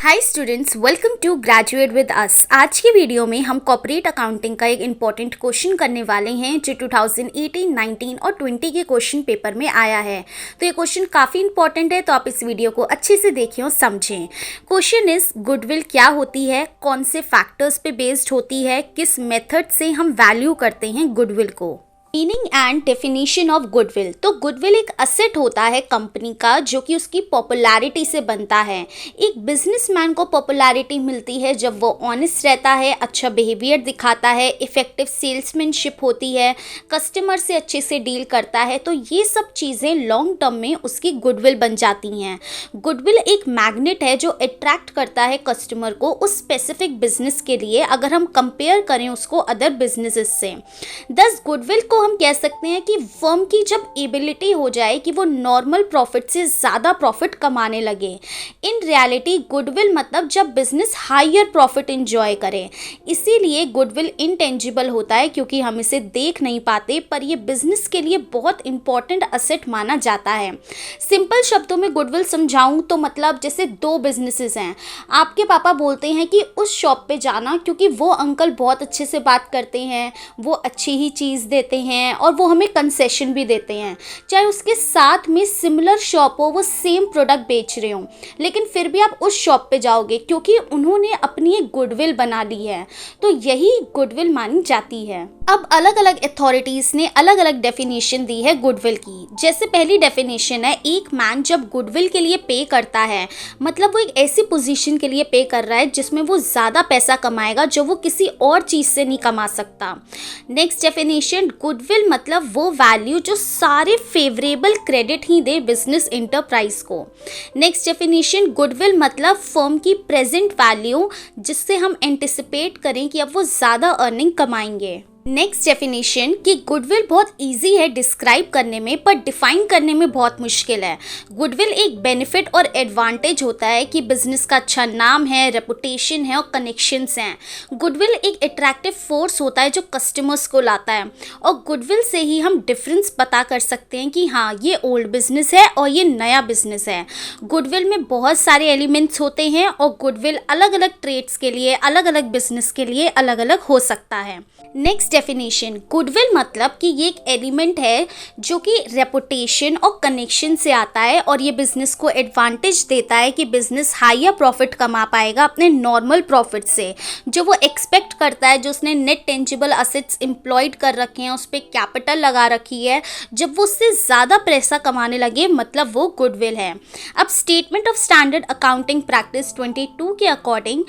Hi students, welcome to graduate with us. आज की video में हम कॉर्पोरेट अकाउंटिंग का एक इम्पॉर्टेंट क्वेश्चन करने वाले हैं जो 2018, 19 और 20 के क्वेश्चन पेपर में आया है। तो ये क्वेश्चन काफ़ी इंपॉर्टेंट है, तो आप इस वीडियो को अच्छे से देखें और समझें। क्वेश्चन इज गुडविल क्या होती है, कौन से फैक्टर्स पे बेस्ड होती है, किस मेथड से हम वैल्यू करते हैं गुडविल को। Meaning and definition of goodwill. तो गुडविल एक असेट होता है कंपनी का जो कि उसकी पॉपुलैरिटी से बनता है। एक बिजनेसमैन को पॉपुलैरिटी मिलती है जब वो ऑनेस्ट रहता है, अच्छा बिहेवियर दिखाता है, इफेक्टिव सेल्समैनशिप होती है, कस्टमर से अच्छे से डील करता है। तो ये सब चीज़ें लॉन्ग टर्म में उसकी गुडविल बन जाती हैं। गुडविल एक मैग्नेट है जो अट्रैक्ट करता है कस्टमर को उस स्पेसिफिक बिजनेस के लिए, अगर हम कंपेयर करें उसको अदर बिजनेसेस से। दस गुडविल को हम कह सकते हैं कि फर्म की जब एबिलिटी हो जाए कि वो नॉर्मल प्रॉफिट से ज़्यादा प्रॉफिट कमाने लगे। इन रियलिटी गुडविल मतलब जब बिजनेस हायर प्रॉफिट इंजॉय करे। इसीलिए गुडविल इनटेंजिबल होता है क्योंकि हम इसे देख नहीं पाते, पर ये बिजनेस के लिए बहुत इंपॉर्टेंट असेट माना जाता है। सिंपल शब्दों में गुडविल समझाऊं तो मतलब जैसे दो बिजनेसेस हैं, आपके पापा बोलते हैं कि उस शॉप पे जाना क्योंकि वो अंकल बहुत अच्छे से बात करते हैं, वो अच्छी ही चीज़ देते हैं और वो हमें कंसेशन भी देते हैं। चाहे उसके साथ में सिमिलर शॉप हो, वो सेम प्रोडक्ट बेच रहे हो, लेकिन फिर भी आप उस शॉप पे जाओगे क्योंकि उन्होंने अपनी एक गुडविल बना ली है। तो यही गुडविल मानी जाती है। अब अलग अलग अथॉरिटीज़ ने अलग अलग डेफिनेशन दी है गुडविल की। जैसे पहली डेफिनेशन है, एक मैन जब गुडविल के लिए पे करता है मतलब वो एक ऐसी पोजीशन के लिए पे कर रहा है जिसमें वो ज़्यादा पैसा कमाएगा जो वो किसी और चीज़ से नहीं कमा सकता। नेक्स्ट डेफिनेशन, गुडविल मतलब वो वैल्यू जो सारे फेवरेबल क्रेडिट ही दे बिजनेस इंटरप्राइज को। नेक्स्ट डेफिनेशन, गुडविल मतलब फर्म की प्रेजेंट वैल्यू जिससे हम एंटिसिपेट करें कि अब वो ज़्यादा अर्निंग कमाएंगे। नेक्स्ट डेफिनेशन कि गुडविल बहुत इजी है डिस्क्राइब करने में पर डिफाइन करने में बहुत मुश्किल है। गुडविल एक बेनिफिट और एडवांटेज होता है कि बिजनेस का अच्छा नाम है, रेपुटेशन है और कनेक्शंस हैं। गुडविल एक अट्रैक्टिव फोर्स होता है जो कस्टमर्स को लाता है, और गुडविल से ही हम डिफरेंस पता कर सकते हैं कि हाँ ये ओल्ड बिजनेस है और ये नया बिजनेस है। गुडविल में बहुत सारे एलिमेंट्स होते हैं और गुडविल अलग अलग ट्रेड्स के लिए, अलग अलग बिजनेस के लिए अलग अलग हो सकता है। नेक्स्ट डेफिनेशन, गुडविल मतलब कि ये एक एलिमेंट है जो कि रेपुटेशन और कनेक्शन से आता है और ये बिजनेस को एडवांटेज देता है कि बिजनेस हायर प्रॉफिट कमा पाएगा अपने नॉर्मल प्रॉफिट से, जो वो एक्सपेक्ट करता है, जो उसने नेट टेंजिबल असेट्स एम्प्लॉयड कर रखे हैं, उस पर कैपिटल लगा रखी है, जब वो उससे ज़्यादा पैसा कमाने लगे मतलब वो गुडविल है। अब statement of standard accounting practice 22 के अकॉर्डिंग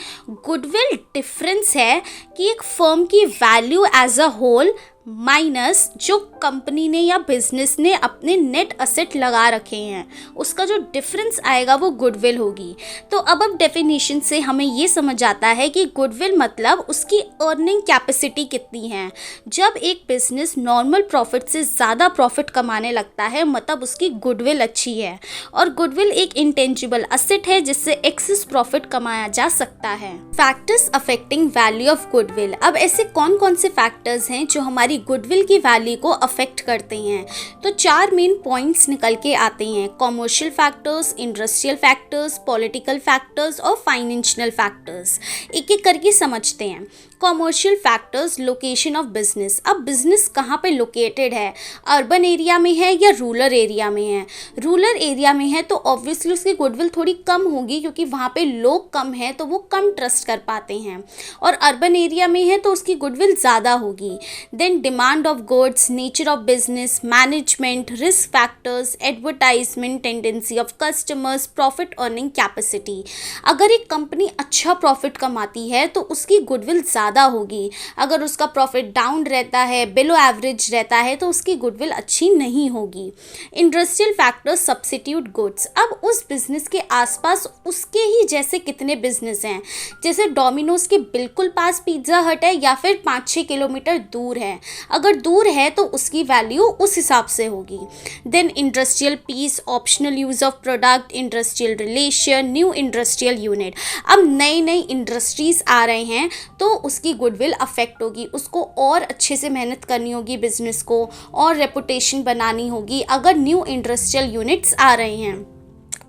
गुडविल डिफरेंस है कि एक फर्म की value as a whole minus जो कंपनी ने या बिजनेस ने अपने नेट असेट लगा रखे हैं, उसका जो डिफरेंस आएगा वो गुडविल होगी। तो अब डेफिनेशन से हमें ये समझ आता है कि गुडविल मतलब उसकी अर्निंग कैपेसिटी कितनी है। जब एक बिजनेस नॉर्मल प्रॉफिट से ज़्यादा प्रॉफिट कमाने लगता है मतलब उसकी गुडविल अच्छी है, और गुडविल एक इंटेंजिबल असेट है जिससे एक्सेस प्रॉफिट कमाया जा सकता है। Factors affecting value of goodwill. अब ऐसे कौन कौन से फैक्टर्स हैं जो हमारी गुडविल की वैल्यू को अफेक्ट करते हैं? तो चार मेन पॉइंट्स निकल के आते हैं: commercial factors, industrial factors, political factors और फाइनेंशियल फैक्टर्स। एक एक करके समझते हैं। Commercial factors, location of business. अब बिजनेस कहाँ पे लोकेटेड है, अर्बन एरिया में है या रूरल एरिया में है? रूरल एरिया में है तो ऑब्वियसली उसकी गुडविल थोड़ी कम होगी क्योंकि वहाँ पे लोग कम हैं तो वो कम ट्रस्ट कर पाते हैं, और अर्बन एरिया में है तो उसकी गुडविल ज़्यादा होगी। Then demand of goods, nature of business, management, risk factors, advertisement, tendency of customers, profit earning capacity. अगर एक कंपनी अच्छा प्रॉफिट कमाती है तो उसकी गुडविल ज़्यादा होगी। अगर उसका प्रॉफिट डाउन रहता है, बिलो एवरेज रहता है, तो उसकी गुडविल अच्छी नहीं होगी। Industrial factors, substitute goods. अब उस बिजनेस के आसपास उसके ही जैसे कितने बिजनेस हैं, जैसे डोमिनोज के बिल्कुल पास पिज्ज़ा हट है या फिर 5-6 किलोमीटर दूर है। अगर दूर है तो उसकी वैल्यू उस हिसाब से होगी। Then industrial peace, optional use of product, industrial relation, new industrial unit. अब नई नई इंडस्ट्रीज आ रहे हैं तो उसकी गुडविल अफेक्ट होगी, उसको और अच्छे से मेहनत करनी होगी बिजनेस को, और रेपुटेशन बनानी होगी अगर न्यू इंडस्ट्रियल यूनिट्स आ रहे हैं।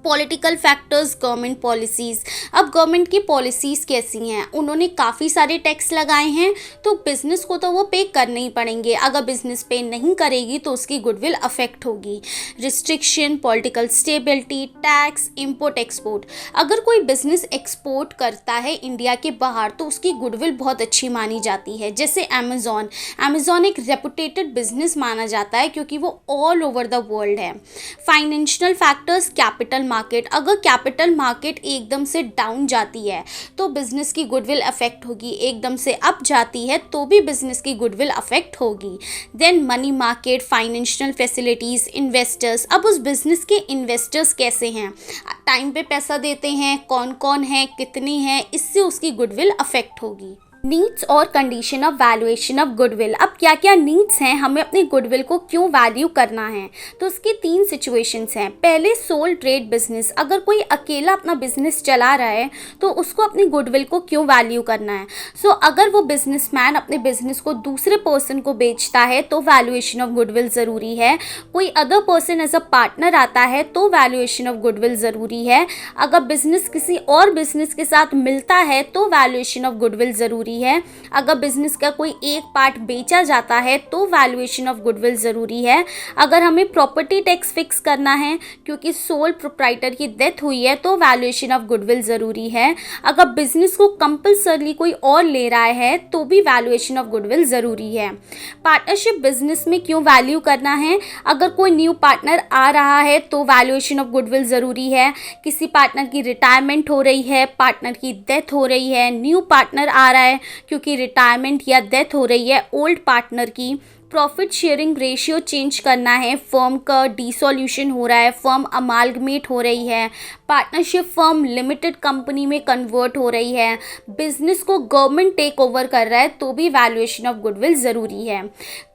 Political factors, government policies. अब गवर्नमेंट की पॉलिसीज़ कैसी हैं, उन्होंने काफ़ी सारे टैक्स लगाए हैं तो बिज़नेस को तो वो पे करने ही पड़ेंगे। अगर बिज़नेस पे नहीं करेगी तो उसकी गुडविल अफेक्ट होगी। Restriction, political stability, tax, import export. अगर कोई बिज़नेस एक्सपोर्ट करता है इंडिया के बाहर तो उसकी गुडविल बहुत अच्छी मानी जाती है। जैसे अमेज़ॉन एक रेपुटेटेड बिजनेस माना जाता है क्योंकि वो ऑल ओवर द वर्ल्ड है। Financial factors, capital market. अगर कैपिटल मार्केट एकदम से डाउन जाती है तो बिजनेस की गुडविल अफेक्ट होगी, एकदम से अप जाती है तो भी बिजनेस की गुडविल अफेक्ट होगी। Then money market, financial facilities, investors. अब उस बिजनेस के इन्वेस्टर्स कैसे हैं, टाइम पे पैसा देते हैं, कौन कौन है, कितने हैं, इससे उसकी गुडविल अफेक्ट होगी। नीड्स और condition of valuation of goodwill. अब क्या क्या नीड्स हैं, हमें अपनी गुडविल को क्यों वैल्यू करना है, तो उसकी 3 सिचुएशंस हैं। पहले सोल ट्रेड बिजनेस। अगर कोई अकेला अपना बिजनेस चला रहा है तो उसको अपनी गुडविल को क्यों वैल्यू करना है। अगर वो बिजनेसमैन अपने बिजनेस को दूसरे पर्सन को बेचता है तो वैल्यूएशन ऑफ गुडविल ज़रूरी है। कोई other person as a partner आता है तो वैल्यूएशन ऑफ गुडविल ज़रूरी है। अगर बिजनेस किसी और बिजनेस के साथ मिलता है तो वैल्यूएशन ऑफ गुडविल ज़रूरी है। अगर बिजनेस का कोई एक पार्ट बेचा जाता है तो वैल्यूएशन ऑफ गुडविल ज़रूरी है। अगर हमें प्रॉपर्टी टैक्स फिक्स करना है क्योंकि सोल प्रोप्राइटर की डेथ हुई है तो वैल्यूएशन ऑफ गुडविल ज़रूरी है। अगर बिजनेस को कंपल्सरली कोई और ले रहा है तो भी वैल्यूएशन ऑफ गुडविल ज़रूरी है। पार्टनरशिप बिजनेस में क्यों वैल्यू करना है, अगर कोई न्यू पार्टनर आ रहा है तो वैल्यूएशन ऑफ गुडविल ज़रूरी है। किसी पार्टनर की रिटायरमेंट हो रही है, पार्टनर की डेथ हो रही है, न्यू पार्टनर आ रहा है क्योंकि रिटायरमेंट या डेथ हो रही है ओल्ड पार्टनर की। प्रॉफिट शेयरिंग रेशियो चेंज करना है, फर्म का डिसोल्यूशन हो रहा है, फर्म अमालगमेट हो रही है, पार्टनरशिप फर्म लिमिटेड कंपनी में कन्वर्ट हो रही है, बिजनेस को गवर्नमेंट टेक ओवर कर रहा है तो भी वैल्यूएशन ऑफ गुडविल ज़रूरी है।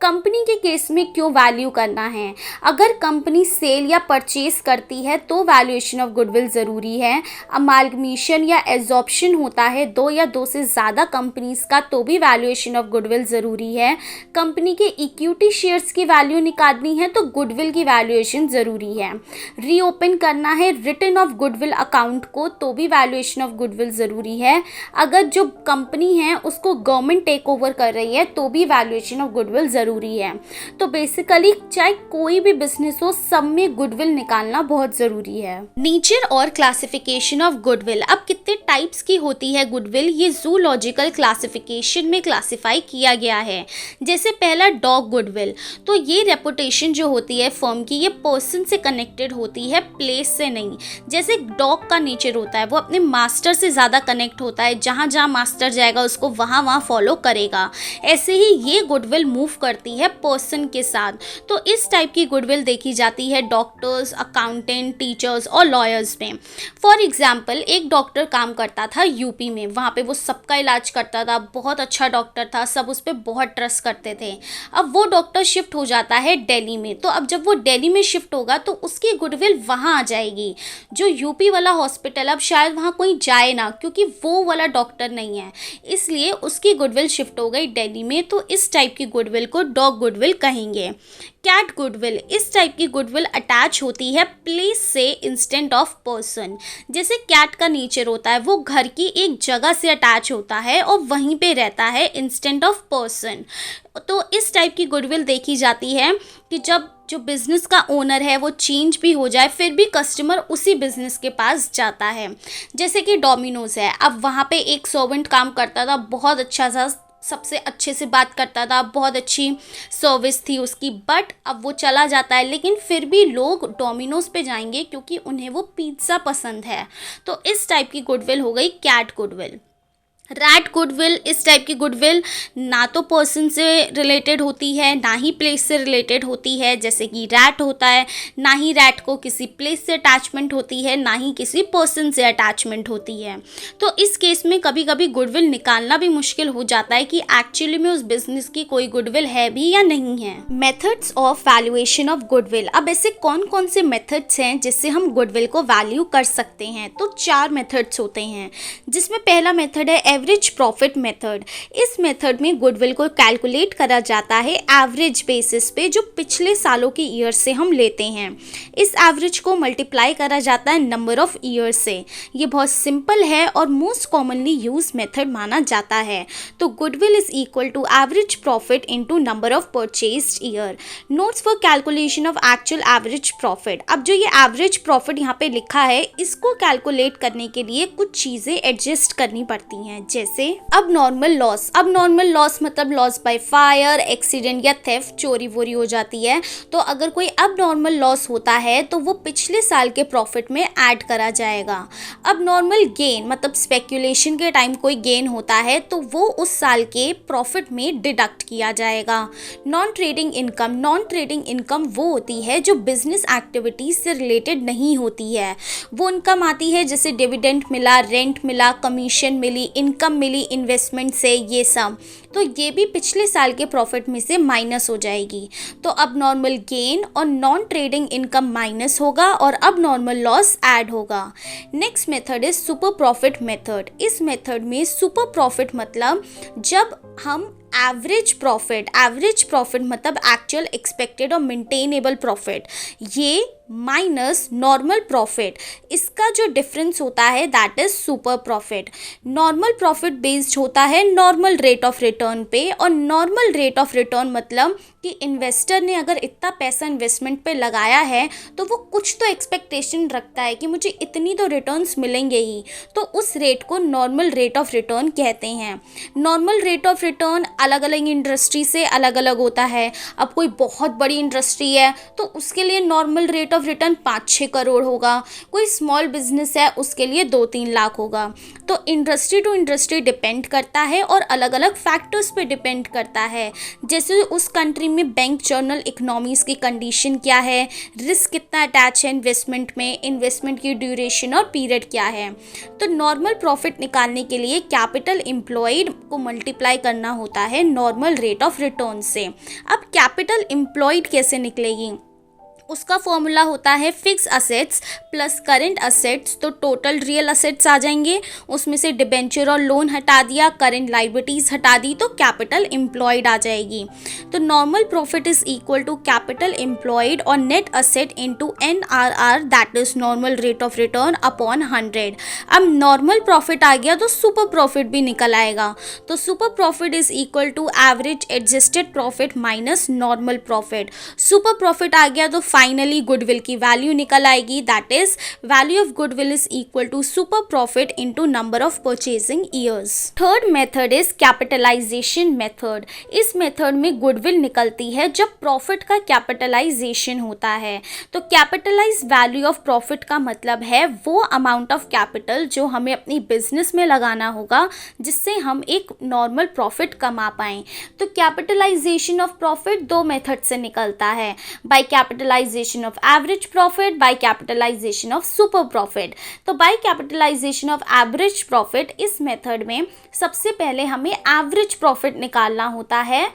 कंपनी के केस में क्यों वैल्यू करना है, अगर कंपनी सेल या परचेज करती है तो वैल्यूएशन ऑफ गुडविल ज़रूरी है। अमालगमेशन या एब्जॉर्प्शन होता है 2 या 2 से ज़्यादा कंपनीज का तो भी वैल्यूएशन ऑफ गुडविल ज़रूरी है। कंपनी के इक्विटी शेयर्स की वैल्यू निकालनी है तो गुडविल की वैल्यूएशन ज़रूरी है। रीओपन करना है रिटर्न ऑफ गुडविल अकाउंट को तो भी वैल्यूएशन ऑफ गुडविल ज़रूरी है। अगर जो कंपनी है उसको गवर्नमेंट टेक ओवर कर रही है तो भी वैल्यूएशन ऑफ गुडविल ज़रूरी है। तो बेसिकली चाहे कोई भी बिजनेस हो, सब में गुडविल निकालना बहुत ज़रूरी है। नेचर और क्लासिफिकेशन ऑफ गुडविल। अब कितने टाइप्स की होती है गुडविल, ये जूलॉजिकल क्लासिफिकेशन में क्लासिफाई किया गया है। जैसे पहला डॉग गुडविल, तो ये रेपुटेशन जो होती है फर्म की, ये पर्सन से कनेक्टेड होती है, प्लेस से नहीं। जैसे डॉग का नेचर होता है वो अपने मास्टर से ज़्यादा कनेक्ट होता है, जहाँ जहाँ मास्टर जाएगा उसको वहाँ वहाँ फॉलो करेगा। ऐसे ही ये गुडविल मूव करती है पर्सन के साथ। तो इस टाइप की गुडविल देखी जाती है डॉक्टर्स, अकाउंटेंट, टीचर्स और लॉयर्स में। फॉर एग्जाम्पल, एक डॉक्टर काम करता था यूपी में, वहाँ पे वो सबका इलाज करता था, बहुत अच्छा डॉक्टर था, सब उस पर बहुत ट्रस्ट करते थे। अब वो डॉक्टर शिफ्ट हो जाता है दिल्ली में, तो अब जब वो दिल्ली में शिफ्ट होगा तो उसकी गुडविल वहाँ आ जाएगी। जो यूपी वाला हॉस्पिटल, अब शायद वहाँ कोई जाए ना क्योंकि वो वाला डॉक्टर नहीं है, इसलिए उसकी गुडविल शिफ्ट हो गई दिल्ली में। तो इस टाइप की गुडविल को डॉग गुडविल कहेंगे। कैट गुडविल, इस टाइप की गुडविल अटैच होती है प्लेस से इंस्टेंट ऑफ पर्सन। जैसे कैट का नेचर होता है वो घर की एक जगह से अटैच होता है और वहीं पे रहता है इंस्टेंट ऑफ पर्सन। तो इस टाइप की गुडविल देखी जाती है कि जब जो बिज़नेस का ओनर है वो चेंज भी हो जाए फिर भी कस्टमर उसी बिज़नेस के पास जाता है। जैसे कि डोमिनोज़ है, अब वहाँ पे एक सर्वेंट काम करता था, बहुत अच्छा सा, सबसे अच्छे से बात करता था, बहुत अच्छी सर्विस थी उसकी, बट अब वो चला जाता है, लेकिन फिर भी लोग डोमिनोज़ पे जाएंगे क्योंकि उन्हें वो पिज़्ज़ा पसंद है। तो इस टाइप की गुडविल हो गई कैट गुडविल। रैट गुडविल, इस टाइप की गुडविल ना तो पर्सन से रिलेटेड होती है ना ही प्लेस से रिलेटेड होती है। जैसे कि रैट होता है, ना ही रैट को किसी प्लेस से अटैचमेंट होती है ना ही किसी पर्सन से अटैचमेंट होती है। तो इस केस में कभी कभी गुडविल निकालना भी मुश्किल हो जाता है कि एक्चुअली में उस बिजनेस की कोई गुडविल है भी या नहीं है। Methods of valuation of goodwill. अब ऐसे कौन कौन से मेथड्स हैं जिससे हम गुडविल को वैल्यू कर सकते हैं, तो 4 मेथड्स होते हैं, जिसमें पहला मेथड है एवरेज प्रॉफिट मेथड। इस मेथड में गुडविल को कैलकुलेट करा जाता है एवरेज बेसिस पे, जो पिछले सालों के ईयर से हम लेते हैं। इस एवरेज को मल्टीप्लाई करा जाता है नंबर ऑफ ईयर से। ये बहुत सिंपल है और मोस्ट कॉमनली यूज मेथड माना जाता है। तो goodwill is equal to average profit into number of purchased year. Notes for calculation of actual average profit. अब जो ये एवरेज प्रॉफिट यहाँ पे लिखा है, इसको कैलकुलेट करने के लिए कुछ चीज़ें एडजस्ट करनी पड़ती हैं, जैसे अब नॉर्मल लॉस। अब नॉर्मल लॉस मतलब लॉस बाय फायर, एक्सीडेंट या थेफ्ट, चोरी वोरी हो जाती है। तो अगर कोई अब नॉर्मल लॉस होता है तो वो पिछले साल के प्रॉफिट में ऐड करा जाएगा। अब नॉर्मल गेन मतलब स्पेक्यूलेशन के टाइम कोई गेन होता है तो वो उस साल के प्रॉफिट में डिडक्ट किया जाएगा। नॉन ट्रेडिंग इनकम वो होती है जो बिजनेस एक्टिविटीज से रिलेटेड नहीं होती है। वो इनकम आती है जैसे डिविडेंड मिला, रेंट मिला, कमीशन मिली, इनकम मिली इन्वेस्टमेंट से, ये सब। तो ये भी पिछले साल के प्रॉफिट में से माइनस हो जाएगी। तो अब नॉर्मल गेन और नॉन ट्रेडिंग इनकम माइनस होगा और अब नॉर्मल लॉस ऐड होगा। Next method is super profit method. इस मेथड में सुपर प्रॉफिट मतलब जब हम एवरेज प्रॉफिट मतलब एक्चुअल एक्सपेक्टेड और मेंटेनेबल प्रॉफिट, ये माइनस नॉर्मल प्रॉफिट, इसका जो डिफरेंस होता है that is super profit. Normal profit based होता है नॉर्मल रेट ऑफ रिटर्न पे, और नॉर्मल रेट ऑफ रिटर्न मतलब कि इन्वेस्टर ने अगर इतना पैसा इन्वेस्टमेंट पे लगाया है तो वो कुछ तो एक्सपेक्टेशन रखता है कि मुझे इतनी तो रिटर्न्स मिलेंगे ही, तो उस रेट को नॉर्मल रेट ऑफ रिटर्न कहते हैं। नॉर्मल रेट ऑफ रिटर्न अलग अलग इंडस्ट्री से अलग अलग होता है। अब कोई बहुत बड़ी इंडस्ट्री है तो उसके लिए normal rate of return 5-6 crore होगा। कोई स्मॉल बिजनेस है उसके लिए 2-3 लाख होगा। तो इंडस्ट्री टू इंडस्ट्री डिपेंड करता है और अलग अलग फैक्टर्स पे डिपेंड करता है, जैसे उस कंट्री में बैंक जर्नल इकोनॉमीज की कंडीशन क्या है, रिस्क कितना अटैच है इन्वेस्टमेंट में, इन्वेस्टमेंट की ड्यूरेशन और पीरियड क्या है। तो नॉर्मल प्रॉफिट निकालने के लिए कैपिटल एम्प्लॉयड को मल्टीप्लाई करना होता है नॉर्मल रेट ऑफ रिटर्न से। अब कैपिटल एम्प्लॉयड कैसे निकलेगी, उसका फॉर्मूला होता है fix assets plus current assets. तो टोटल रियल असेट्स आ जाएंगे, उसमें से डिबेंचर और लोन हटा दिया, करंट लाइबिलिटीज हटा दी, तो कैपिटल एम्प्लॉयड आ जाएगी। तो normal profit is equal to capital employed और net asset into NRR that is normal rate of return upon 100। अब नॉर्मल प्रॉफिट आ गया तो सुपर प्रॉफिट भी निकल आएगा। तो super profit is equal to average adjusted profit minus normal profit. Super profit आ गया तो फाइनली गुडविल की वैल्यू निकल आएगी, that is value of goodwill is equal to super profit into number of purchasing years. Third method is capitalisation method. इस method में goodwill निकलती है जब प्रॉफिट का कैपिटलाइजेशन होता है। तो कैपिटलाइज वैल्यू ऑफ प्रॉफिट का मतलब है वो अमाउंट ऑफ कैपिटल जो हमें अपनी बिजनेस में लगाना होगा जिससे हम एक नॉर्मल प्रॉफिट कमा पाएं। तो कैपिटलाइजेशन ऑफ प्रॉफिट 2 मेथड से निकलता है, by capitalisation of average profit, by capitalisation of super profit. तो by capitalisation of average profit, इस मेथड में सबसे पहले हमें एवरेज प्रॉफिट निकालना होता है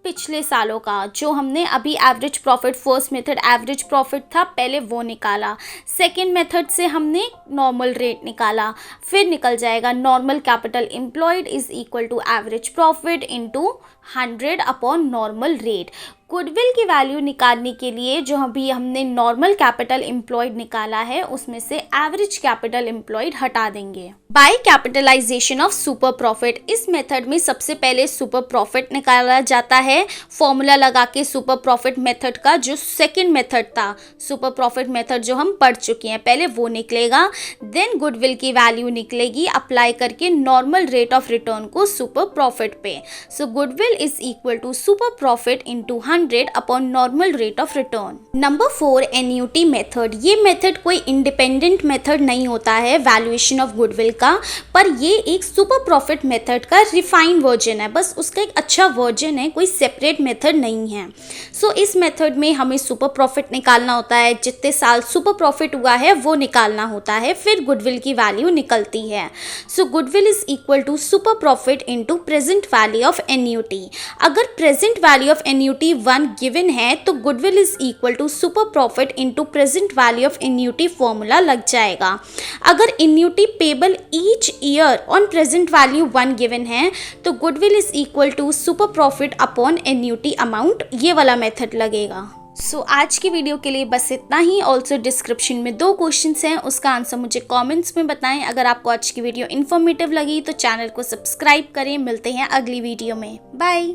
पिछले सालों का। जो हमने अभी average profit, first method average profit था, पहले वो निकाला। सेकेंड मेथड से हमने नॉर्मल रेट निकाला, फिर निकल जाएगा normal capital employed is equal to average profit into 100 upon normal rate. Goodwill की वैल्यू निकालने के लिए जो अभी हमने नॉर्मल कैपिटल एम्प्लॉयड निकाला है उसमें से एवरेज कैपिटल एम्प्लॉयड हटा देंगे। By capitalisation of super profit, इस मेथड में सबसे पहले सुपर प्रॉफिट निकाला जाता है फॉर्मूला लगा के। सुपर प्रॉफिट मेथड का जो सेकंड मेथड था, सुपर प्रॉफिट मेथड जो हम पढ़ चुके हैं, पहले वो निकलेगा, देन गुडविल की वैल्यू निकलेगी अप्लाई करके नॉर्मल रेट ऑफ रिटर्न को सुपर प्रॉफिट पे। So goodwill is equal to super profit into 100 upon normal rate of return. Number 4 annuity method. ये मेथड कोई इंडिपेंडेंट मेथड नहीं होता है वैल्यूएशन ऑफ गुडविल का, पर ये एक सुपर प्रॉफिट मेथड का रिफाइंड वर्जन है, बस उसका एक अच्छा वर्जन है, कोई सेपरेट मेथड नहीं है। सो इस मेथड में हमें सुपर प्रॉफिट निकालना होता है, जितने साल सुपर प्रॉफिट हुआ है वो निकालना होता है, फिर गुडविल की वैल्यू निकलती है। So goodwill is equal to super profit into present value of annuity. अगर present value of annuity 1 given है तो goodwill is equal to super profit into present value of annuity formula लग जाएगा। अगर annuity payable each year on present value 1 given है तो goodwill is equal to super profit upon annuity amount, ये वाला method लगेगा। आज की वीडियो के लिए बस इतना ही। ऑल्सो डिस्क्रिप्शन में 2 क्वेश्चंस हैं, उसका आंसर मुझे कमेंट्स में बताएं। अगर आपको आज की वीडियो इन्फॉर्मेटिव लगी तो चैनल को सब्सक्राइब करें। मिलते हैं अगली वीडियो में, बाय।